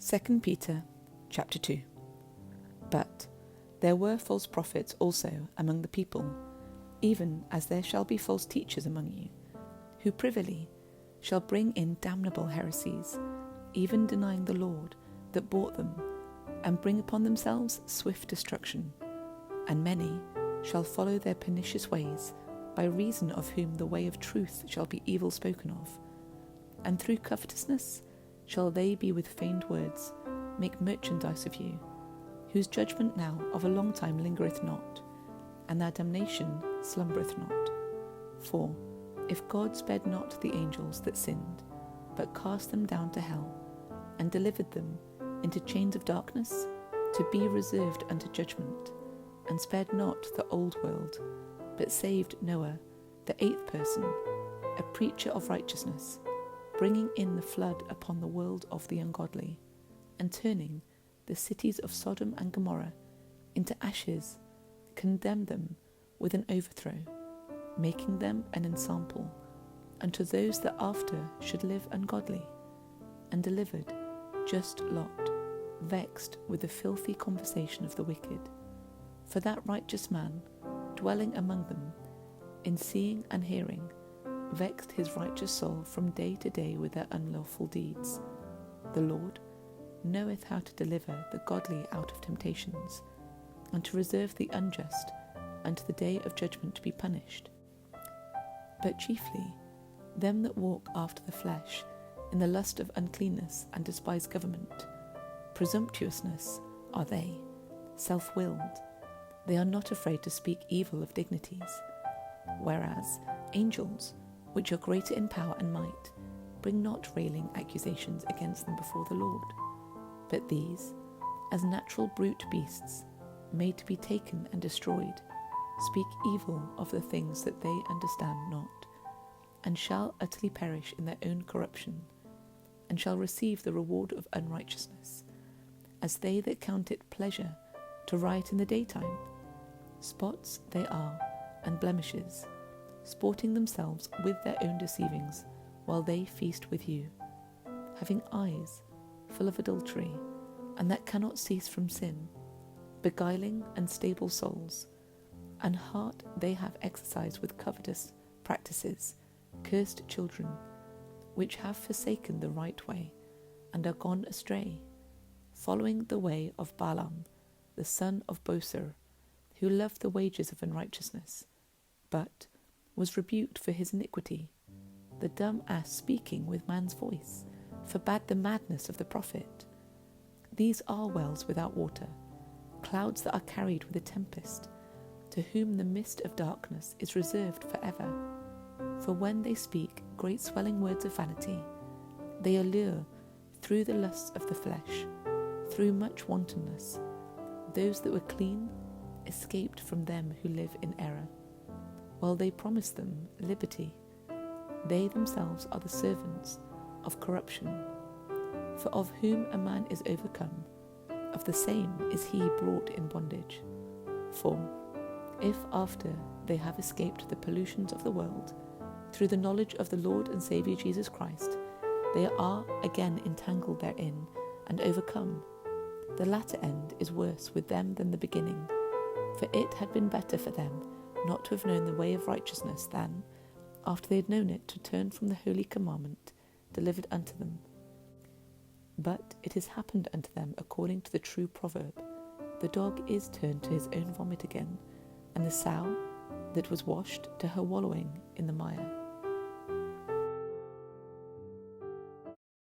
2 Peter chapter 2. But there were false prophets also among the people, even as there shall be false teachers among you, who privily shall bring in damnable heresies, even denying the Lord that bought them, and bring upon themselves swift destruction. And many shall follow their pernicious ways, by reason of whom the way of truth shall be evil spoken of. And through covetousness shall they be with feigned words make merchandise of you, whose judgment now of a long time lingereth not, and their damnation slumbereth not. For if God spared not the angels that sinned, but cast them down to hell, and delivered them into chains of darkness, to be reserved unto judgment, and spared not the old world, but saved Noah, the 8th person, a preacher of righteousness, bringing in the flood upon the world of the ungodly, and turning the cities of Sodom and Gomorrah into ashes, condemned them with an overthrow, making them an ensample unto those that after should live ungodly, and delivered just Lot, vexed with the filthy conversation of the wicked. For that righteous man, dwelling among them, in seeing and hearing, vexed his righteous soul from day to day with their unlawful deeds. The Lord knoweth how to deliver the godly out of temptations, and to reserve the unjust unto the day of judgment to be punished. But chiefly them that walk after the flesh, in the lust of uncleanness and despise government. Presumptuousness are they, self-willed. They are not afraid to speak evil of dignities. Whereas angels, which are greater in power and might, bring not railing accusations against them before the Lord. But these, as natural brute beasts, made to be taken and destroyed, speak evil of the things that they understand not, and shall utterly perish in their own corruption, and shall receive the reward of unrighteousness, as they that count it pleasure to riot in the daytime. Spots they are, and blemishes, sporting themselves with their own deceivings, while they feast with you, having eyes full of adultery, and that cannot cease from sin, beguiling unstable souls, and heart they have exercised with covetous practices, cursed children, which have forsaken the right way, and are gone astray, following the way of Balaam, the son of Bosor, who loved the wages of unrighteousness, but was rebuked for his iniquity. The dumb ass speaking with man's voice forbade the madness of the prophet. These are wells without water, clouds that are carried with a tempest, to whom the mist of darkness is reserved forever. For when they speak great swelling words of vanity, they allure through the lusts of the flesh, through much wantonness, those that were clean escaped from them who live in error, while they promise them liberty. They themselves are the servants of corruption. For of whom a man is overcome, of the same is he brought in bondage. For if after they have escaped the pollutions of the world, through the knowledge of the Lord and Saviour Jesus Christ, they are again entangled therein and overcome, the latter end is worse with them than the beginning. For it had been better for them not to have known the way of righteousness than, after they had known it, to turn from the holy commandment delivered unto them. But it has happened unto them according to the true proverb, the dog is turned to his own vomit again, and the sow that was washed to her wallowing in the mire.